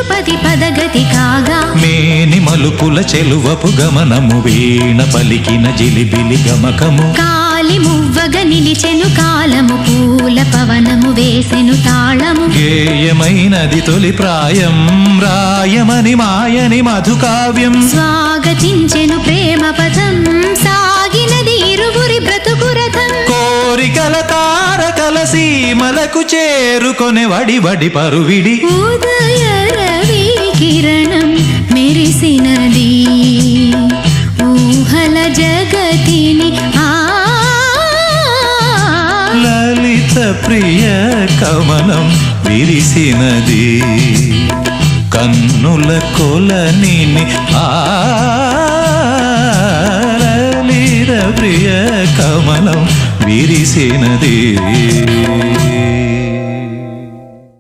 తిరుపతి పదగతి కాగా మేని మలుపుల చెలువపు గమనము వీణ పలికిన జిలిబిలి గమకము కాలి మువ్వగ నిలిచెను కాలము పూల పవనము వేసెను తాళము గేయమైనది తొలి ప్రాయం రాయమని మాయని మధుకావ్యం స్వాగతించెను ప్రేమ పదం సాగినది ఇరువురి బ్రతుకు రథం కోరికల తారకల సీమలకు చేరుకొనే వడి వడి పరువిడి ఉదయ రవి కిరణం మెరిసినది ఊహల జగతిని లలిత ప్రియ కమలం విరిసినది కన్నుల కొలనిని లలిత ప్రియ కమలం విరిసినది